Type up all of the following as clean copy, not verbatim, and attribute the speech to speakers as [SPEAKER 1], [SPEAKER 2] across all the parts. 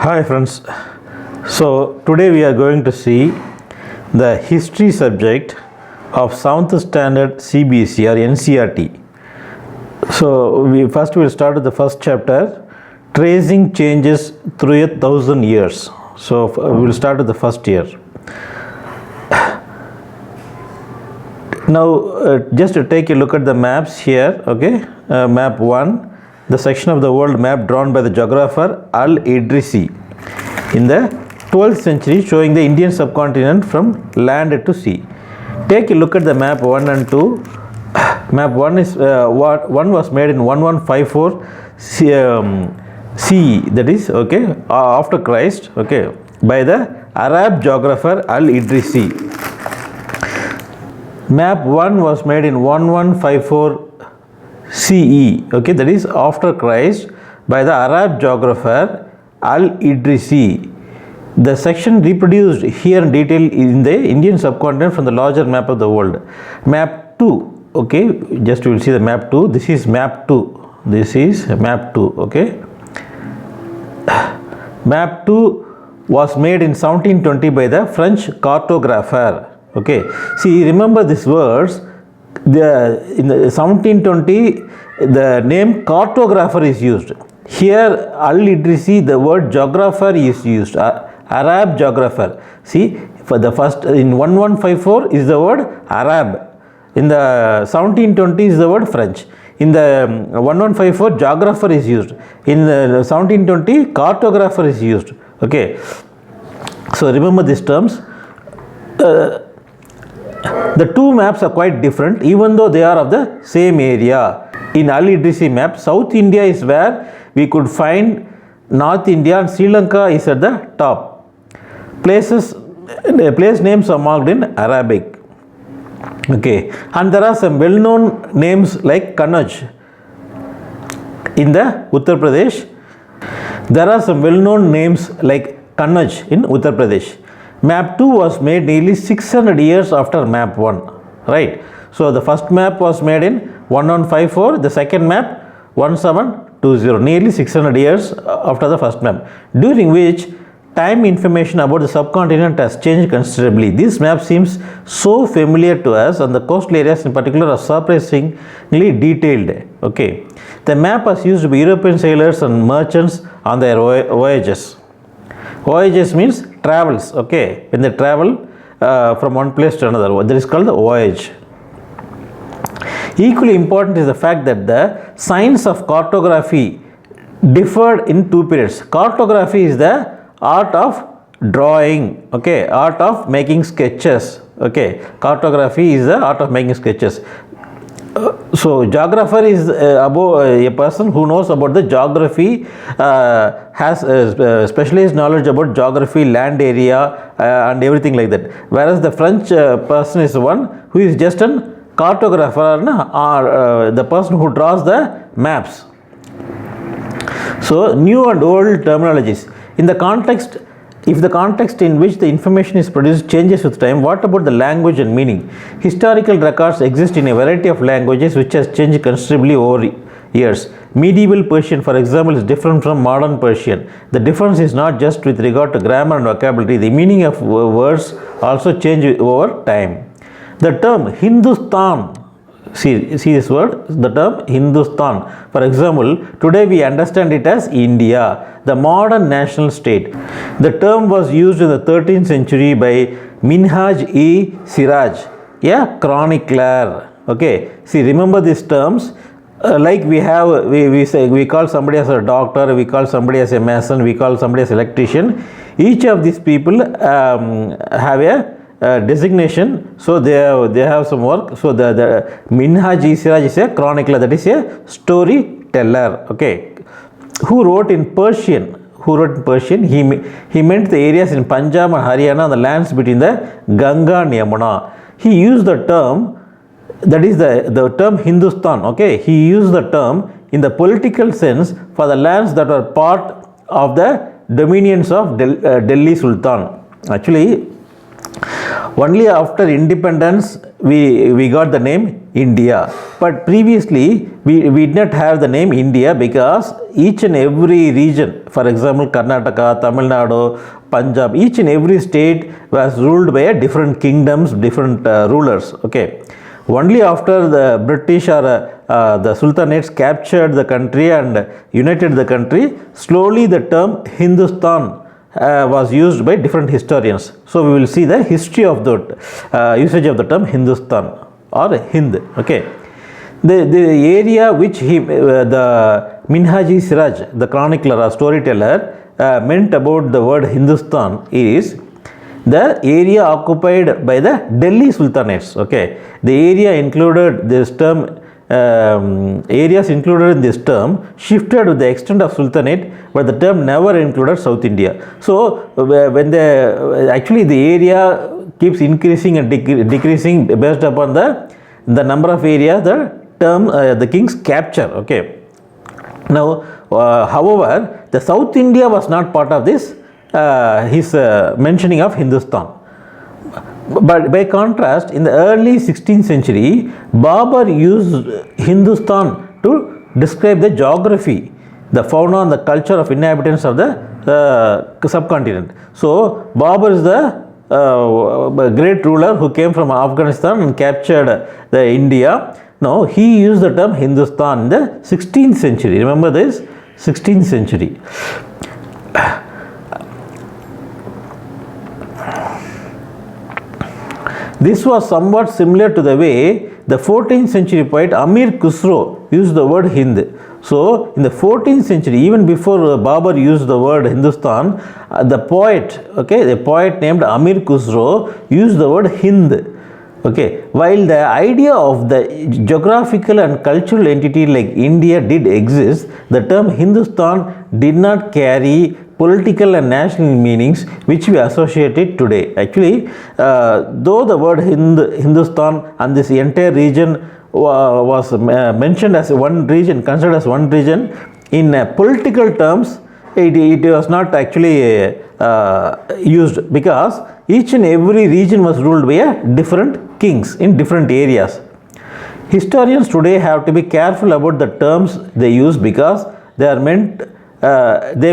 [SPEAKER 1] Hi friends, so today we are going to see the history subject of 7th standard CBSE or NCERT. So we will start with the first chapter, tracing changes through 1,000 years. So we will start with the first year. Now just to take a look at the maps here, okay, map 1, the section of the world map drawn by the geographer Al-Idrisi in the 12th century, showing the Indian subcontinent from land to sea. Take a look at the map 1 and 2. Map 1 is one was made in 1154 CE, that is okay, after Christ, okay, by the Arab geographer Al-Idrisi. Map 1 was made in 1154 CE, okay, that is after Christ, by the Arab geographer Al-Idrisi. The section reproduced here in detail in the Indian subcontinent from the larger map of the world. Map 2, okay, just you will see the map 2. This is map 2. This is map 2, okay. Map 2 was made in 1720 by the French cartographer. Okay, see, remember these words. In the 1720, the name cartographer is used. Here, Al-Idrisi, the word geographer is used. Arab geographer. See, for the first in 1154 is the word Arab. In the 1720 is the word French. In the 1154, geographer is used. In the 1720, cartographer is used. Okay. So remember these terms. The two maps are quite different, even though they are of the same area. In Al-Idrisi map, South India is where we could find North India, and Sri Lanka is at the top. Place names are marked in Arabic. Okay, and there are some well-known names like Kannauj in the Uttar Pradesh. There are some well-known names like Kannauj in Uttar Pradesh. Map 2 was made nearly 600 years after map 1, right? So the first map was made in 1154, the second map 1720, nearly 600 years after the first map, during which time information about the subcontinent has changed considerably. This map seems so familiar to us, and the coastal areas in particular are surprisingly detailed. Okay, the map was used by European sailors and merchants on their voyages. Voyages means travels, okay, when they travel from one place to another, that is called the voyage. Equally important is the fact that the science of cartography differed in two periods. Cartography is the art of drawing, okay, art of making sketches, okay. Cartography is the art of making sketches. So geographer is about a person who knows about the geography, has specialized knowledge about geography, land area, and everything like that. Whereas the French person is the one who is just a cartographer, or the person who draws the maps. So new and old terminologies. In the context, if the context in which the information is produced changes with time, what about the language and meaning? Historical records exist in a variety of languages which has changed considerably over years. Medieval Persian, for example, is different from modern Persian. The difference is not just with regard to grammar and vocabulary. The meaning of words also change over time. The term Hindustan, see this word, the term Hindustan. For example, today we understand it as India, the modern national state. The term was used in the 13th century by Minhaj-e-Siraj, a chronicler. Okay, see, remember these terms. Like we call somebody as a doctor, we call somebody as a mason, we call somebody as an electrician. Each of these people have a designation, so they have some work. So the Minhaj-e-Siraj is a chronicler, that is a storyteller. Okay, who wrote in Persian? He meant the areas in Punjab and Haryana, the lands between the Ganga and Yamuna. He used the term, that is the term Hindustan. Okay, he used the term in the political sense for the lands that were part of the dominions of Delhi Sultan. Actually, only after independence we got the name India. But previously we did not have the name India because each and every region, for example Karnataka, Tamil Nadu, Punjab, each and every state was ruled by a different kingdoms, different rulers. Okay. Only after the British or the Sultanates captured the country and united the country, slowly the term Hindustan was used by different historians. So we will see the history of the usage of the term Hindustan or Hind. Okay. The area which the Minhaji Siraj, the chronicler or storyteller, meant about the word Hindustan is the area occupied by the Delhi Sultanates. Okay, the area included this term, areas included in this term shifted with the extent of Sultanate, but the term never included South India. So when actually the area keeps increasing and decreasing based upon the number of areas the term the kings capture. Okay. Now, however, the South India was not part of this his mentioning of Hindustan. But by contrast, in the early 16th century, Babur used Hindustan to describe the geography, the fauna and the culture of inhabitants of the subcontinent. So, Babur is the great ruler who came from Afghanistan and captured the India. Now, he used the term Hindustan in the 16th century. Remember this? 16th century. This was somewhat similar to the way the 14th century poet Amir Khusru used the word Hind. So, in the 14th century, even before Babur used the word Hindustan, the poet named Amir Khusru used the word Hind. Okay, while the idea of the geographical and cultural entity like India did exist, the term Hindustan did not carry political and national meanings which we associate it today. Actually, though the word Hindustan and this entire region was mentioned as one region, considered as one region, in political terms, it was not actually used because each and every region was ruled by a different kings in different areas. Historians today have to be careful about the terms they use because they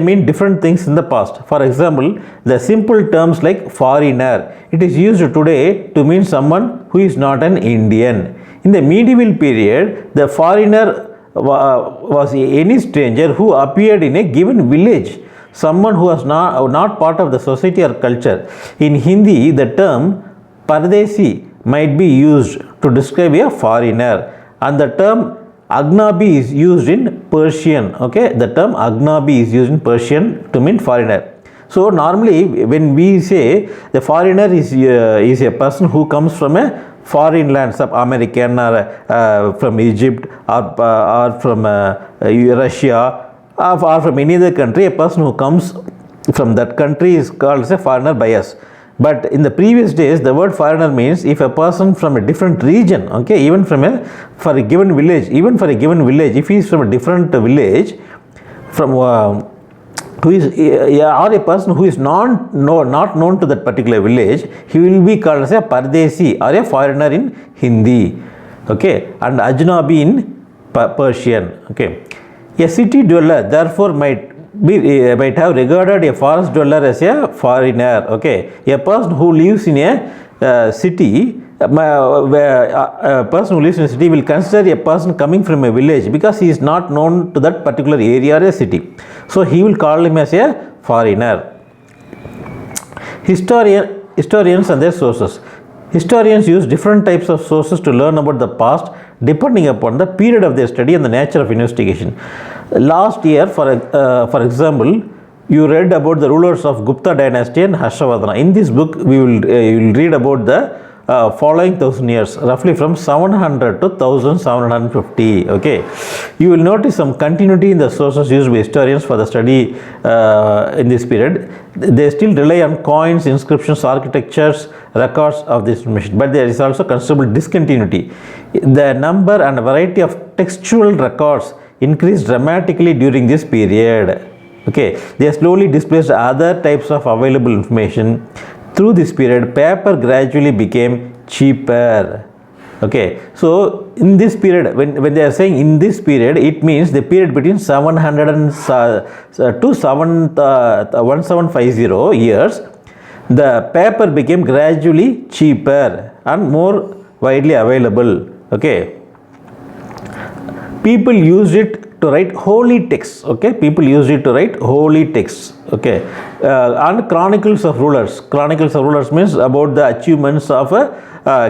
[SPEAKER 1] mean different things in the past. For example, the simple terms like foreigner, it is used today to mean someone who is not an Indian. In the medieval period, the foreigner was any stranger who appeared in a given village, someone who was not part of the society or culture. In Hindi, the term Pardesi might be used to describe a foreigner, and the term Agnabi is used in Persian. Okay, the term Agnabi is used in Persian to mean foreigner. So normally when we say the foreigner is a person who comes from a foreign land, some American or from Egypt or from Russia or from any other country, a person who comes from that country is called as a foreigner by us. But in the previous days, the word foreigner means if a person from a different region, okay, even for a given village, if he is from a different village, from who is or a person who is not known to that particular village, he will be called as a Pardesi or a foreigner in Hindi, okay, and Ajnabi in Persian. Okay, a city dweller therefore might have regarded a forest dweller as a foreigner. Okay, a person who lives in a city, a person who lives in a city will consider a person coming from a village because he is not known to that particular area or a city. So he will call him as a foreigner. Historians and their sources. Historians use different types of sources to learn about the past depending upon the period of their study and the nature of investigation. Last year, for example, you read about the rulers of Gupta dynasty and Harshavardhana. In this book, you will read about the following 1000 years, roughly from 700 to 1750. Okay, you will notice some continuity in the sources used by historians for the study in this period. They still rely on coins, inscriptions, architectures, records of this information, but there is also considerable discontinuity. The number and variety of textual records increased dramatically during this period. Okay, they slowly displaced other types of available information. Through this period, paper gradually became cheaper. Okay, so in this period, when they are saying in this period, it means the period between 700 to 1750 years, the paper became gradually cheaper and more widely available. Okay, people used it to write holy texts. Okay, people used it to write holy texts. Okay, and chronicles of rulers. Chronicles of rulers means about the achievements of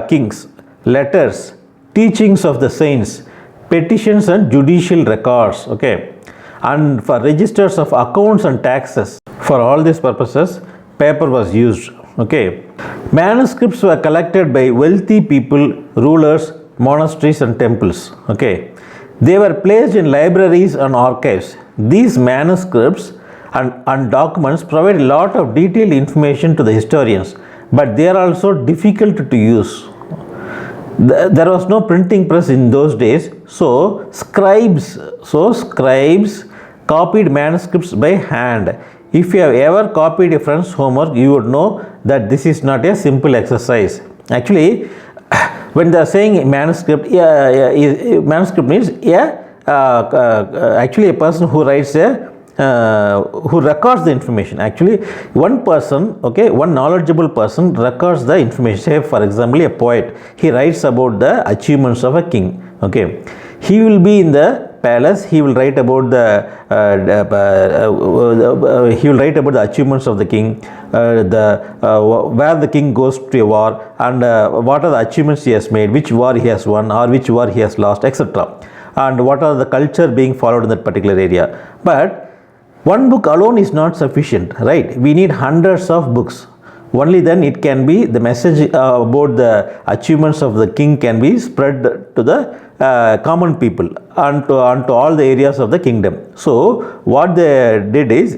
[SPEAKER 1] kings, letters, teachings of the saints, petitions and judicial records. Okay, and for registers of accounts and taxes. For all these purposes, paper was used. Okay, manuscripts were collected by wealthy people, rulers, monasteries and temples. Okay, they were placed in libraries and archives. These manuscripts and documents provide a lot of detailed information to the historians, but they are also difficult to use. There was no printing press in those days, so scribes copied manuscripts by hand. If you have ever copied a friend's homework, you would know that this is not a simple exercise. Actually, when they are saying manuscript, manuscript means actually a person who writes who records the information. Actually, one person, okay, one knowledgeable person records the information. Say, for example, a poet, he writes about the achievements of a king. Okay, he will be in the palace. He will write about the achievements of the king, where the king goes to a war, and what are the achievements he has made, which war he has won or which war he has lost, etc. And what are the culture being followed in that particular area. But one book alone is not sufficient, right? We need hundreds of books. Only then it can be, the message about the achievements of the king can be spread to the common people and to all the areas of the kingdom. So what they did is,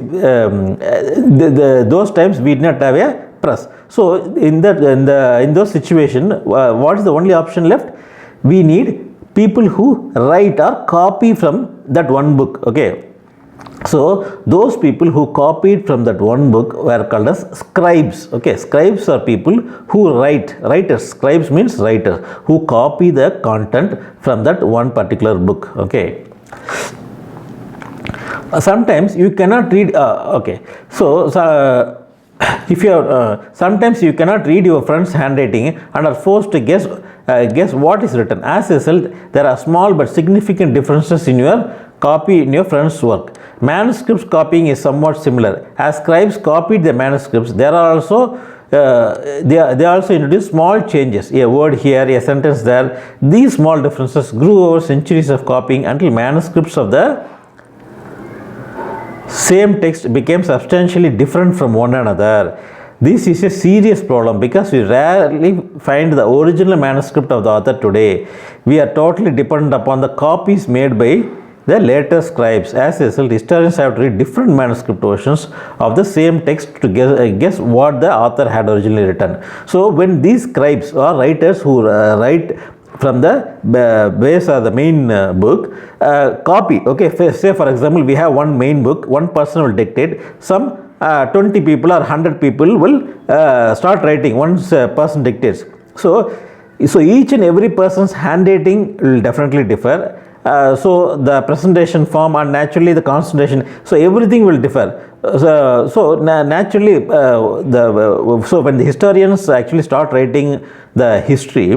[SPEAKER 1] those times we did not have a press. So in those situations, what is the only option left? We need people who write or copy from that one book. Okay, so those people who copied from that one book were called as scribes. Okay, scribes are people who writers. Scribes means writers who copy the content from that one particular book. Okay, sometimes you cannot read. Okay, so if you are sometimes you cannot read your friend's handwriting and are forced to guess what is written. As a result, there are small but significant differences in your copy in your friend's work. Manuscripts copying is somewhat similar. As scribes copied the manuscripts, there are also they also introduced small changes, a word here, a sentence there. These small differences grew over centuries of copying until manuscripts of the same text became substantially different from one another. This is a serious problem because we rarely find the original manuscript of the author today. We are totally dependent upon the copies made by the later scribes. As a result, historians have to read different manuscript versions of the same text to guess what the author had originally written. So when these scribes or writers who write from the base or the main book copy, okay, say for example we have one main book, one person will dictate, some 20 people or 100 people will start writing once a person dictates. So each and every person's handwriting will definitely differ. So the presentation form and naturally the concentration, so everything will differ. Naturally so when the historians actually start writing the history,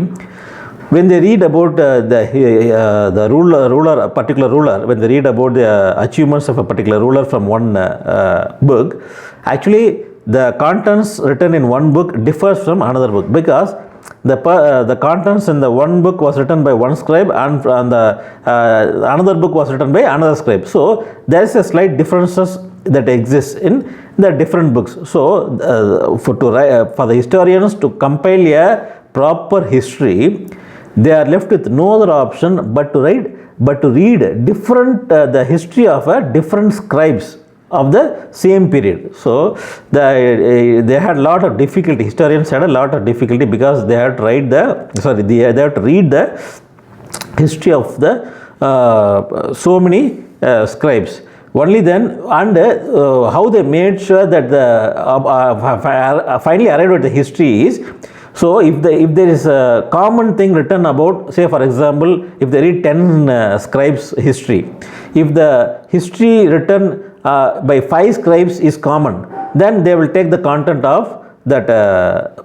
[SPEAKER 1] when they read about the ruler, a particular ruler, when they read about the achievements of a particular ruler from one book, actually the contents written in one book differs from another book, because the contents in the one book was written by one scribe and the another book was written by another scribe. So there is a slight differences that exist in the different books. So for the historians to compile a proper history, they are left with no other option but to read different the history of different scribes of the same period. So they had a lot of difficulty. Historians had a lot of difficulty because they had to write they had to read the history of the so many scribes. Only then, and how they made sure that the finally arrived at the history is, So if there is a common thing written about, say for example, if they read 10 scribes history, if the history written by 5 scribes is common, then they will take the content of that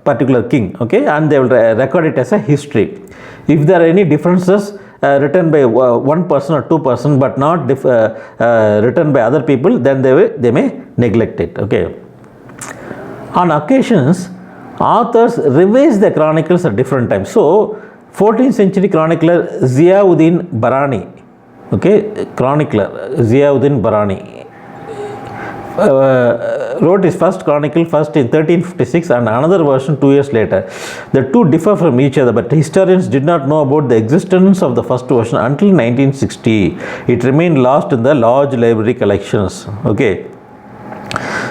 [SPEAKER 1] particular king, okay, and they will record it as a history. If there are any differences written by one person or two person but not written by other people, then they may neglect it, okay. On occasions, authors revise the chronicles at different times. So 14th century chronicler Ziauddin Barani, okay, chronicler Ziauddin Barani wrote his first chronicle first in 1356 and another version 2 years later. The two differ from each other, but historians did not know about the existence of the first version until 1960. It remained lost in the large library collections, okay.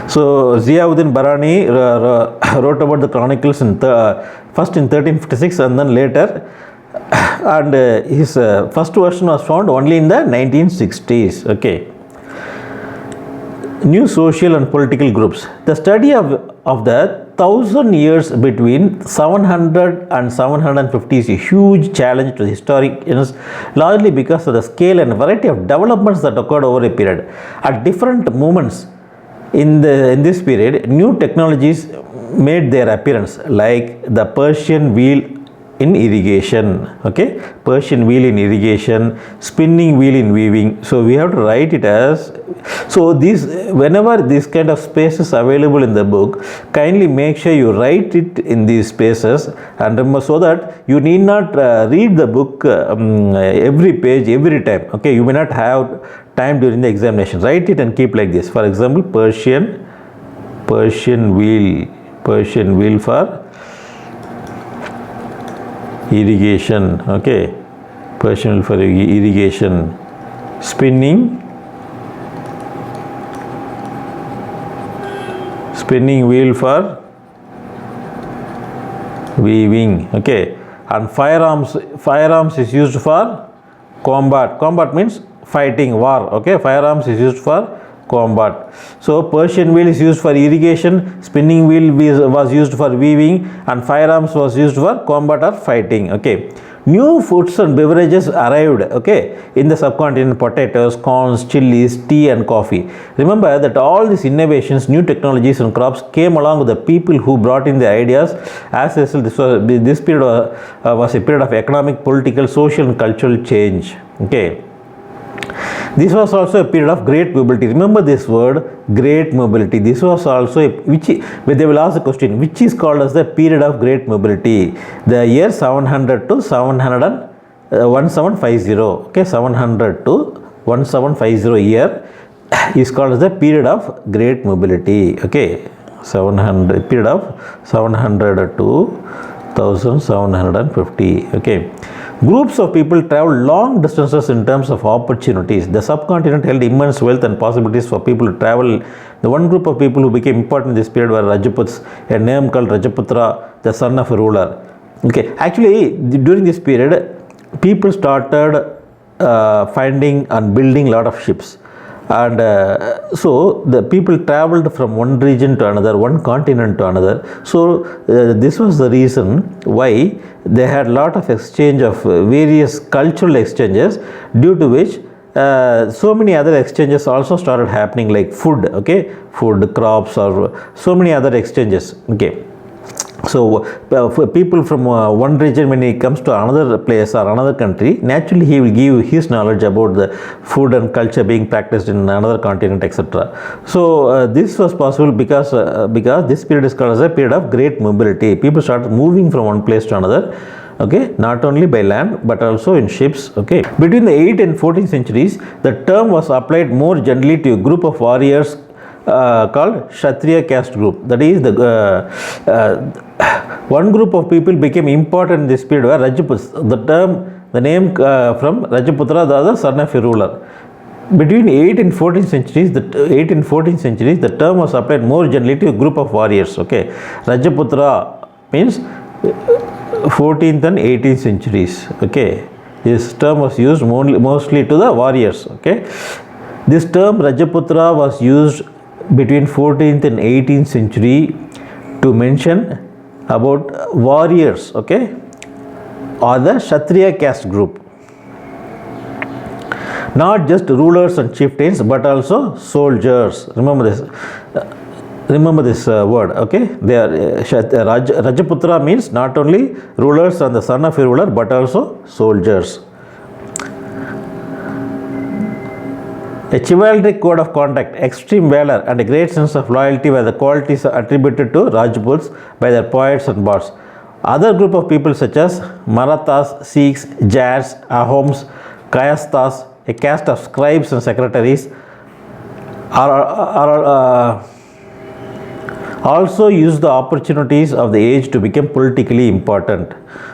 [SPEAKER 1] So Ziauddin Barani wrote about the chronicles first in 1356 and then later, and his first version was found only in the 1960s, okay. New social and political groups. The study of the 1000 years between 700 and 750 is a huge challenge to historians, largely because of the scale and variety of developments that occurred over a period. At different moments in this period, new technologies made their appearance, like the Persian wheel in irrigation, okay, Persian wheel in irrigation, spinning wheel in weaving. So we have to write it as, so these, whenever this kind of space is available in the book, kindly make sure you write it in these spaces, and remember, so that you need not read the book every page every time, okay. You may not have time during the examination. Write it and keep like this. For example, Persian wheel for irrigation, okay, Persian for irrigation, spinning wheel for weaving, okay, and firearms is used for combat means fighting, war, okay, firearms is used for combat. So Persian wheel is used for irrigation, spinning wheel was used for weaving, and firearms was used for combat or fighting, okay. New foods and beverages arrived, okay, in the subcontinent: potatoes, corns, chilies, tea and coffee. Remember that all these innovations, new technologies and crops came along with the people who brought in the ideas. As a result, this period was a period of economic, political, social and cultural change, okay. This was also a period of great mobility. Remember this word, great mobility. This was also where they will ask the question, which is called as the period of great mobility. The year 700 to 1750, okay, 700 to 1750 year is called as the period of great mobility, okay. Period of 700 to 1750, okay. Groups of people traveled long distances in terms of opportunities. The subcontinent held immense wealth and possibilities for people to travel. The one group of people who became important in this period were Rajputs, a name called Rajaputra, the son of a ruler. Okay, actually during this period, people started finding and building a lot of ships. And so the people traveled from one region to another, one continent to another. So this was the reason why they had a lot of exchange of various cultural exchanges, due to which so many other exchanges also started happening, like food, okay, food, crops, or so many other exchanges, okay. So for people from one region, when he comes to another place or another country, naturally he will give his knowledge about the food and culture being practiced in another continent, etc. So this was possible because this period is called as a period of great mobility. People started moving from one place to another, okay, not only by land but also in ships, okay. Between the 8th and 14th centuries, the term was applied more generally to a group of warriors called Kshatriya caste group. That is, the one group of people became important in this period were Rajputs. The name from Rajaputra, the other son of a ruler. Between 8th and 14th centuries, the term was applied more generally to a group of warriors, okay. Rajaputra means 14th and 18th centuries, okay. This term was used mostly to the warriors, okay. This term Rajaputra was used between 14th and 18th century to mention about warriors, okay, or the Kshatriya caste group. Not just rulers and chieftains, but also soldiers. Remember this. Remember this word, okay? They are Rajputra means not only rulers and the son of a ruler, but also soldiers. A chivalric code of conduct, extreme valor, and a great sense of loyalty were the qualities attributed to Rajputs by their poets and bards. Other group of people such as Marathas, Sikhs, Jats, Ahoms, Kayasthas, a caste of scribes and secretaries, are also use the opportunities of the age to become politically important.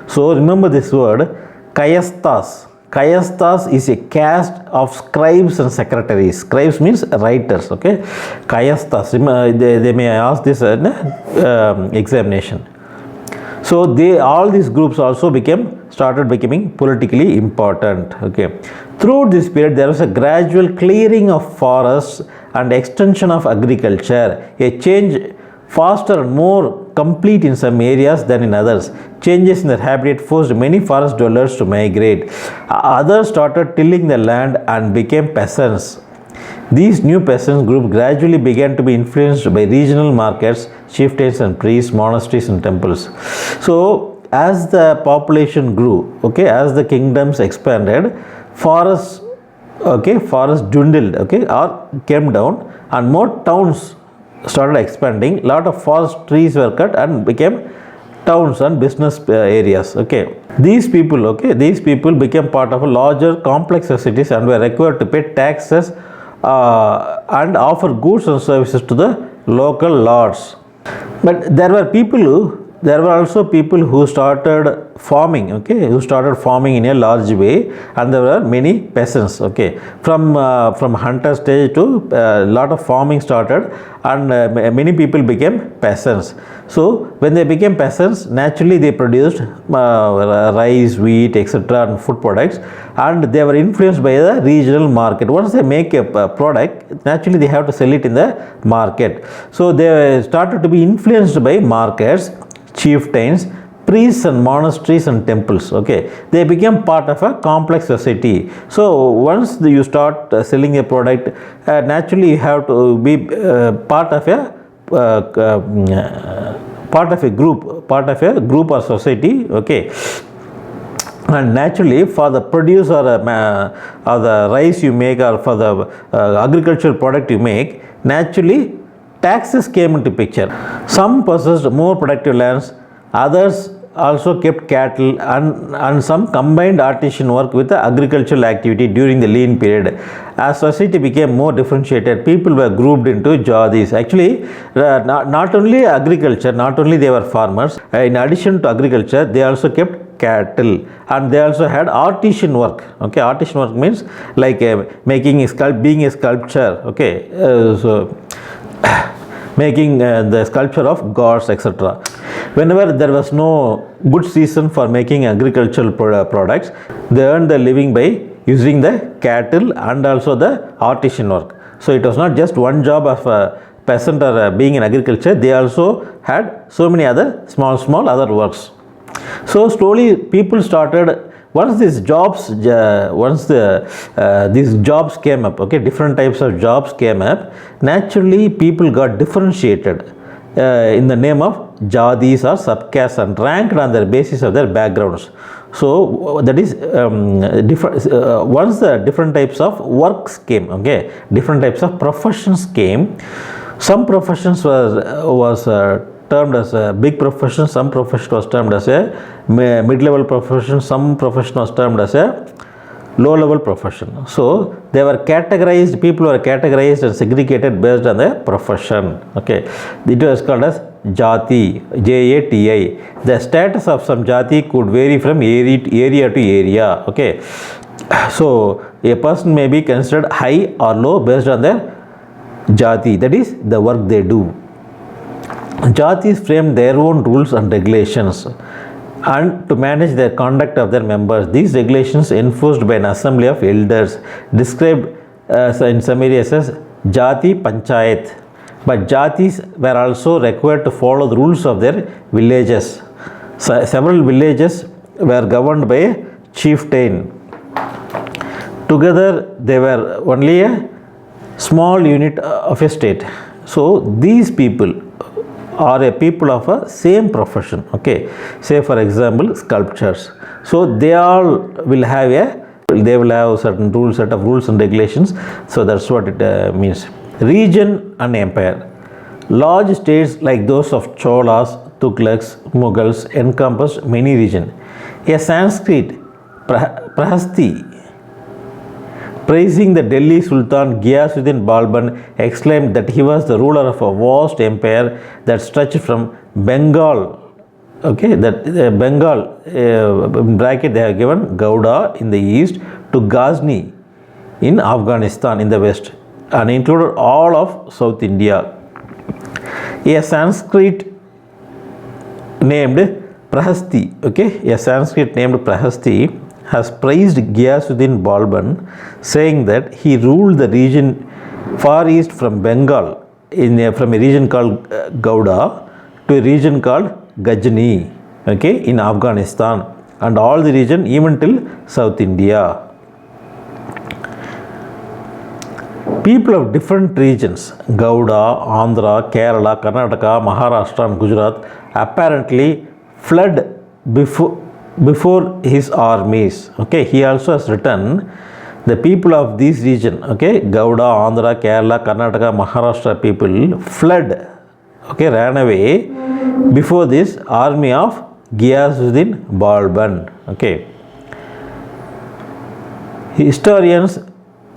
[SPEAKER 1] So remember this word, Kayasthas. Kayasthas is a caste of scribes and secretaries. Scribes means writers, okay? Kayasthas, they may ask this in examination. So all these groups also started becoming politically important, okay? Throughout this period, there was a gradual clearing of forests and extension of agriculture, a change faster and more complete in some areas than in others. Changes in their habitat forced many forest dwellers to migrate. Others started tilling the land and became peasants. These new peasant groups gradually began to be influenced by regional markets, chieftains and priests, monasteries and temples. So as the population grew, okay, as the kingdoms expanded, forests dwindled, okay, or came down, and more towns started expanding. Lot of forest trees were cut and became towns and business areas, okay. These people became part of a larger complex societies and were required to pay taxes and offer goods and services to the local lords. But there were also people who started farming, okay, who started farming in a large way, and there were many peasants, okay. From hunter stage to a lot of farming started, and many people became peasants. So when they became peasants, naturally they produced rice, wheat, etc. and food products, and they were influenced by the regional market. Once they make a product, naturally they have to sell it in the market. So they started to be influenced by markets, chieftains, priests and monasteries and temples, okay. They became part of a complex society. So once you start selling a product, naturally you have to be part of a group or society, okay. And naturally, for the produce or the rice you make, or for the agricultural product you make, naturally taxes came into picture. Some possessed more productive lands, others also kept cattle, and some combined artisan work with the agricultural activity during the lean period. As society became more differentiated, people were grouped into jatis. Actually, not only agriculture, not only they were farmers, in addition to agriculture, they also kept cattle, and they also had artisan work, okay. Artisan work means like being a sculpture, okay. Making the sculpture of gods, etc. Whenever there was no good season for making agricultural products, they earned their living by using the cattle and also the artisan work. So it was not just one job of a peasant or being in agriculture, they also had so many other small other works. So slowly people started, once these jobs came up, okay, different types of jobs came up, naturally people got differentiated in the name of jatis or subcastes and ranked on the basis of their backgrounds. So that is once the different types of works came, okay, different types of professions came. Some professions was termed as a big profession, some profession was termed as a mid-level profession, some profession was termed as a low-level profession. So they were categorized, people were categorized and segregated based on the profession, okay. It was called as Jati, Jati. The status of some Jati could vary from area to area, okay. So a person may be considered high or low based on their Jati, that is the work they do. Jatis framed their own rules and regulations and to manage their conduct of their members. These regulations enforced by an assembly of elders, described in some areas as Jati Panchayat, But Jatis were also required to follow the rules of their villages. Several villages were governed by a chieftain. Together they were only a small unit of a state. So these people are a people of a same profession. Okay, say for example sculptors. So they all will have certain rules, set of rules and regulations. So that's what it means. Region and empire. Large states like those of Cholas, Tughlaqs, Mughals encompassed many regions. A Sanskrit Prahasti, praising the Delhi Sultan Ghiyasuddin Balban, exclaimed that he was the ruler of a vast empire that stretched from Bengal. Okay, that Bengal, in bracket they have given Gauda in the east to Ghazni in Afghanistan in the west, and included all of South India. A Sanskrit named Prahasti, okay, a Sanskrit named Prahasti has praised Ghiyasuddin Balban, saying that he ruled the region far east from Bengal from a region called Gauda to a region called Ghazni, okay, in Afghanistan, and all the region even till South India. People of different regions, Gauda, Andhra, Kerala, Karnataka, Maharashtra and Gujarat, apparently fled before his armies. Okay, he also has written the people of this region, okay, Gauda, Andhra, Kerala, Karnataka, Maharashtra people fled, okay, ran away before this army of Ghiyasuddin Balban. Okay,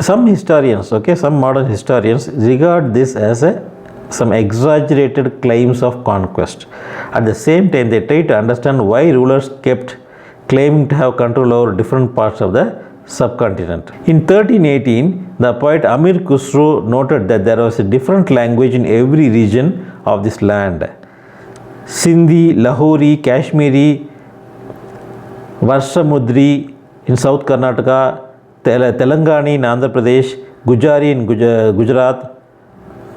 [SPEAKER 1] some historians, okay, some modern historians regard this as some exaggerated claims of conquest. At the same time, they try to understand why rulers kept claiming to have control over different parts of the subcontinent. In 1318, the poet Amir Khusru noted that there was a different language in every region of this land. Sindhi, Lahori, Kashmiri, Varsamudri in South Karnataka, Telangani in Andhra Pradesh, Gujari in Gujarat,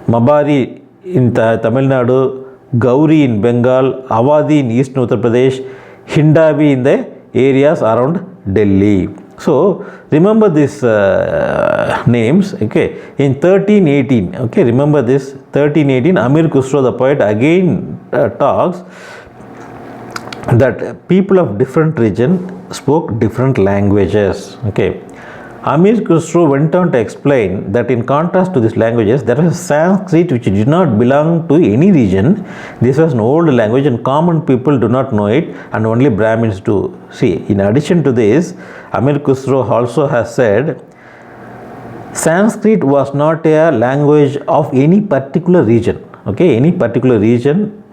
[SPEAKER 1] Mabari in Tamil Nadu, Gauri in Bengal, Awadhi in East Uttar Pradesh, Hindavi in the areas around Delhi. So remember these names. Okay, in 1318, okay, remember this 1318, Amir Khusru the poet again talks that people of different region spoke different languages. Okay, Amir Khusru went on to explain that in contrast to these languages, there was Sanskrit which did not belong to any region. This was an old language and common people do not know it, and only Brahmins do. See, in addition to this, Amir Khusru also has said Sanskrit was not a language of any particular region. Okay, any particular region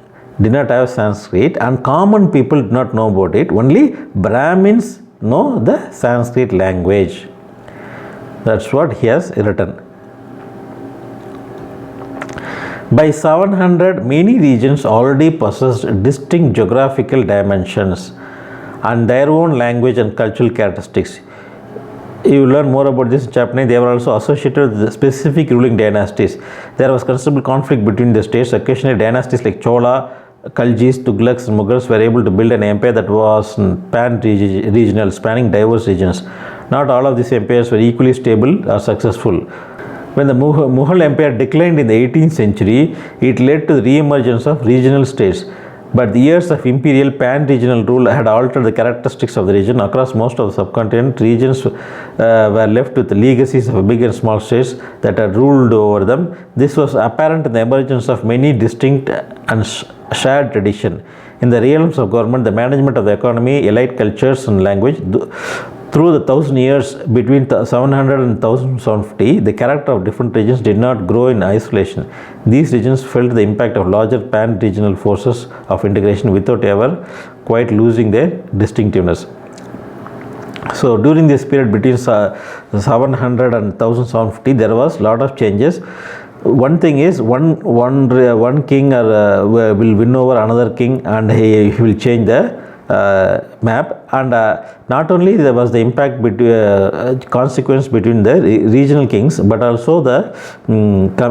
[SPEAKER 1] did not have Sanskrit and common people did not know about it. Only Brahmins know the Sanskrit language. That's what he has written. By 700, many regions already possessed distinct geographical dimensions and their own language and cultural characteristics. You will learn more about this in chapter 9. They were also associated with the specific ruling dynasties. There was considerable conflict between the states. Occasionally, dynasties like Chola, Khaljis, Tughlaqs and Mughals were able to build an empire that was pan-regional, spanning diverse regions. Not all of these empires were equally stable or successful. When the Mughal Empire declined in the 18th century, it led to the re-emergence of regional states. But the years of imperial pan-regional rule had altered the characteristics of the region. Across most of the subcontinent, regions were left with the legacies of big and small states that had ruled over them. This was apparent in the emergence of many distinct and shared traditions. In the realms of government, the management of the economy, elite cultures and language, through the 1,000 years between 700 and 1750, the character of different regions did not grow in isolation. These regions felt the impact of larger pan-regional forces of integration without ever quite losing their distinctiveness. So during this period between 700 and 1750, there was a lot of changes. One thing is one king will win over another king, and he will change the map, and not only there was the impact consequence between the regional kings, but also the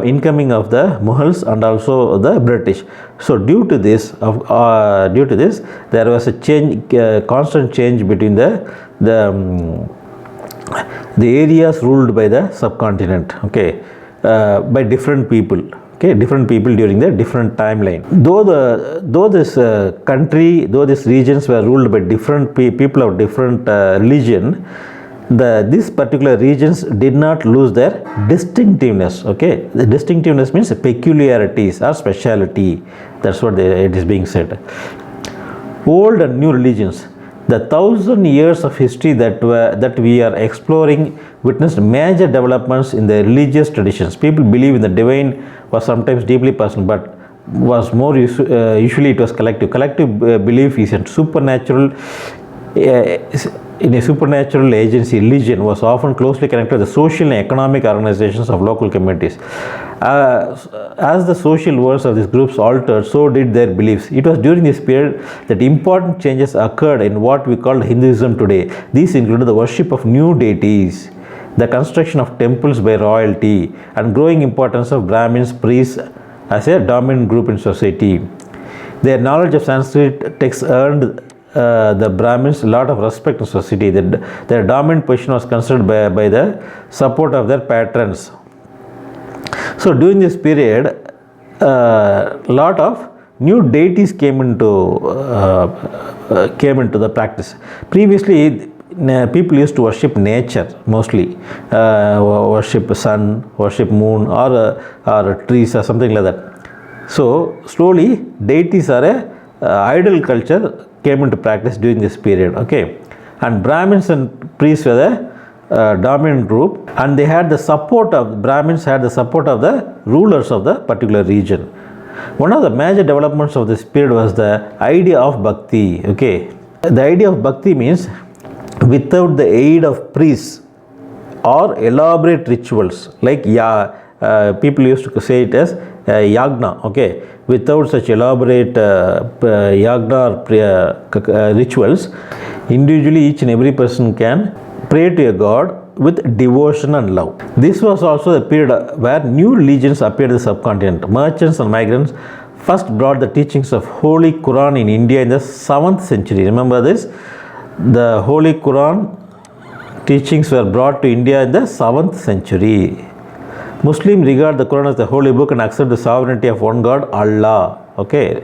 [SPEAKER 1] incoming of the Mughals and also the British. So due to this there was a change, constant change between the areas ruled by the subcontinent, okay, by different people. Okay, different people during the different timeline. Though this country, though these regions were ruled by different people of different religion, these particular regions did not lose their distinctiveness. Okay, the distinctiveness means peculiarities or speciality. That's what it is being said. Old and new religions. The 1,000 years of history that we are exploring witnessed major developments in the religious traditions. People believe in the divine was sometimes deeply personal, but was more usually it was collective. Collective belief is a supernatural. In a supernatural agency, religion was often closely connected to the social and economic organizations of local communities. As the social worlds of these groups altered, so did their beliefs. It was during this period that important changes occurred in what we call Hinduism today. These included the worship of new deities, the construction of temples by royalty, and growing importance of Brahmins, priests as a dominant group in society. Their knowledge of Sanskrit texts earned the Brahmins a lot of respect in society. Their dominant position was considered by the support of their patrons. So during this period, lot of new deities came into the practice. Previously, people used to worship nature mostly, worship sun, worship moon, or trees or something like that. So slowly, deities are a idol culture came into practice during this period. Okay, and Brahmins and priests were the dominant group, and they had the support of Brahmins had the support of the rulers of the particular region. One of the major developments of this period was the idea of bhakti. Okay, the idea of bhakti means without the aid of priests or elaborate rituals like people used to say it as yagna. Okay, without such elaborate yagna or rituals, individually each and every person can pray to a god with devotion and love. This was also the period where new religions appeared in the subcontinent. Merchants and migrants first brought the teachings of Holy Quran in India in the 7th century. Remember this? The Holy Quran teachings were brought to India in the 7th century. Muslims regard the Quran as the holy book and accept the sovereignty of one God, Allah. Okay,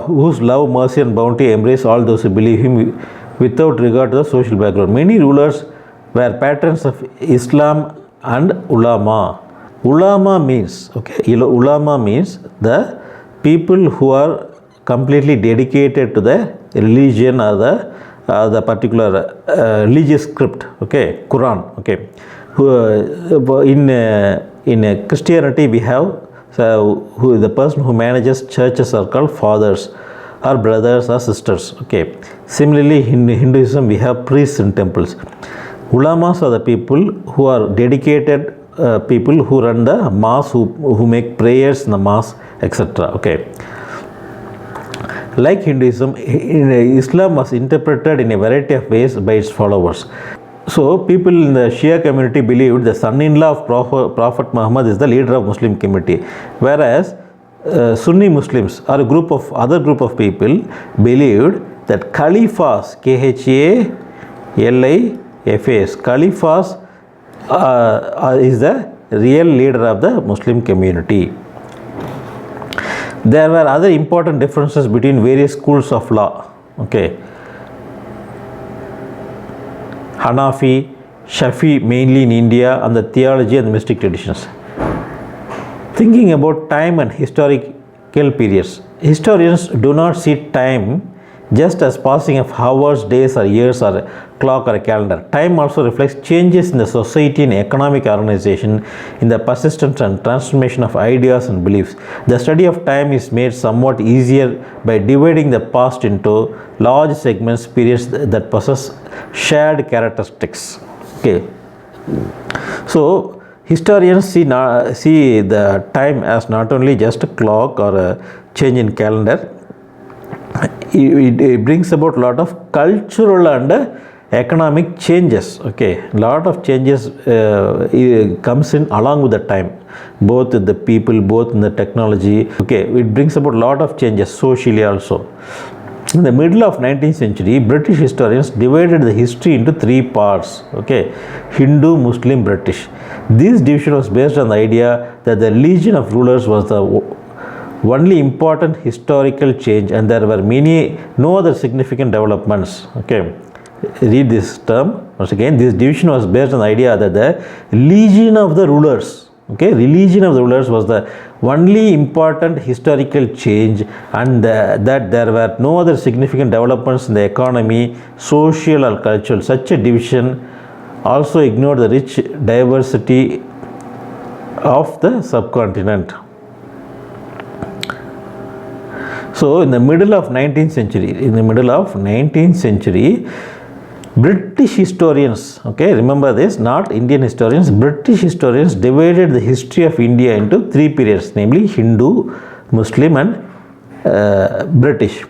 [SPEAKER 1] whose love, mercy, and bounty embrace all those who believe Him without regard to the social background. Many rulers were patrons of Islam and ulama. Ulama means the people who are completely dedicated to the religion or the particular religious script. Okay, Quran. Okay. In Christianity we have the person who manages churches are called fathers or brothers or sisters. Okay. Similarly, in Hinduism we have priests in temples. Ulamas are the people who are dedicated people who run the mosque, who make prayers in the mosque, etc. Okay. Like Hinduism, Islam was interpreted in a variety of ways by its followers. So people in the Shia community believed the son-in-law of Prophet Muhammad is the leader of Muslim community, whereas Sunni Muslims or other group of people believed that Khalifas, Khalifas, Khalifas is the real leader of the Muslim community. There were other important differences between various schools of law. Okay. Hanafi, Shafi mainly in India, and the theology and the mystic traditions. Thinking about time and historical periods, historians do not see time just as passing of hours, days, or years, or a clock or a calendar. Time also reflects changes in the society and economic organization, in the persistence and transformation of ideas and beliefs. The study of time is made somewhat easier by dividing the past into large segments, periods that possess shared characteristics. Okay. So historians see the time as not only just a clock or a change in calendar, it brings about a lot of cultural and economic changes. Okay, lot of changes comes in along with the time, both with the people, both in the technology. Okay, it brings about a lot of changes socially also. In the middle of 19th century, British historians divided the history into three parts. Okay, Hindu, Muslim, British. This division was based on the idea that the religion of rulers was the only important historical change, and there were no other significant developments. Okay, read this term once again. This division was based on the idea that the religion of the rulers, okay, religion of the rulers was the only important historical change, and that there were no other significant developments in the economy, social or cultural. Such a division also ignored the rich diversity of the subcontinent. So in the middle of 19th century, British historians, okay, remember this, not Indian historians, British historians divided the history of India into three periods, namely Hindu, Muslim and British.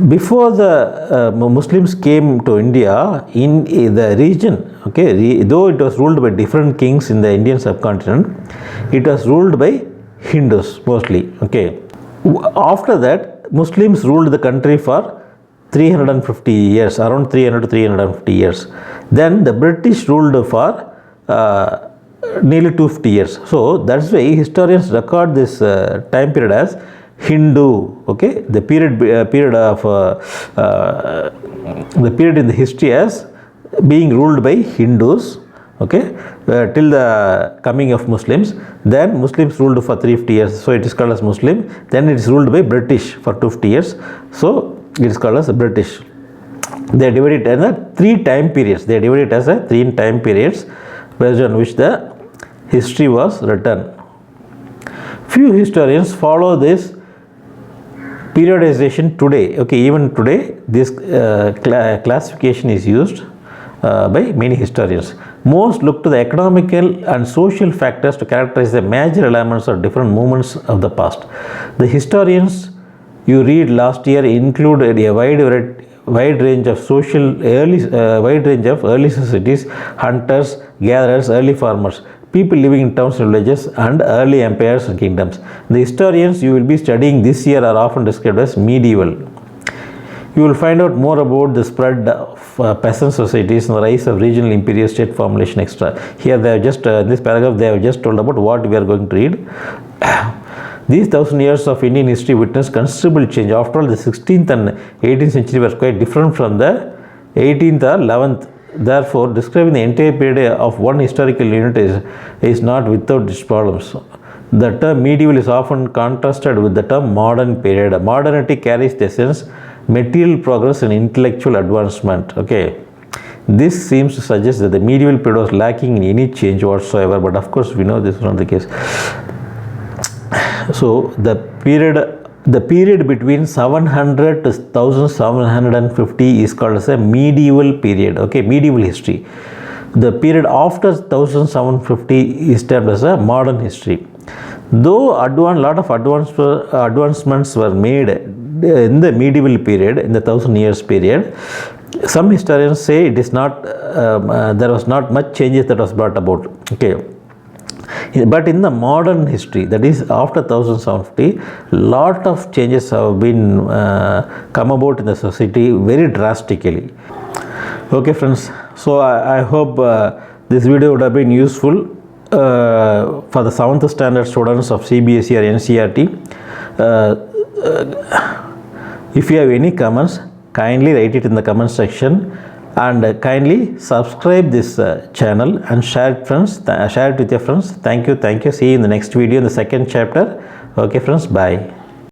[SPEAKER 1] Before the Muslims came to India, in the region, okay, though it was ruled by different kings in the Indian subcontinent, it was ruled by Hindus mostly. Okay. After that, Muslims ruled the country for 350 years, around 300 to 350 years. Then the British ruled for nearly 250 years. So that's why historians record this time period as Hindu. Okay, the period in the history as being ruled by Hindus. Okay, till the coming of Muslims. Then Muslims ruled for 350 years, so it is called as Muslim. Then it is ruled by British for 250 years, so it is called as British. They divide it as three time periods. They divide it as three time periods based on which the history was written. Few historians follow this periodization today. Okay, even today this classification is used by many historians. Most look to the economical and social factors to characterize the major elements of different movements of the past. The historians you read last year included a wide range of early societies: hunters, gatherers, early farmers, people living in towns and villages, and early empires and kingdoms. The historians you will be studying this year are often described as medieval. You will find out more about the spread of peasant societies and the rise of regional imperial state formulation, etc. Here they have just, in this paragraph, they have just told about what we are going to read. These 1000 years of Indian history witnessed considerable change. After all, the 16th and 18th century were quite different from the 18th or 11th. Therefore, describing the entire period of one historical unit is not without its problems. The term medieval is often contrasted with the term modern period. Modernity carries the sense material progress and intellectual advancement. Okay, this seems to suggest that the medieval period was lacking in any change whatsoever, but of course we know this is not the case. So the period between 700 to 1750 is called as a medieval period. Okay, medieval history. The period after 1750 is termed as a modern history. Though a lot of advancements were made in the medieval period, in the 1000 years period, some historians say it is not there was not much changes that was brought about. Okay, but in the modern history, that is after 1750, lot of changes have been come about in the society very drastically. Okay friends, so I hope this video would have been useful for the 7th standard students of CBSE or NCERT. If you have any comments, kindly write it in the comment section, and kindly subscribe this channel and share it with your friends. Thank you. See you in the next video in the 2nd chapter. Okay friends, bye.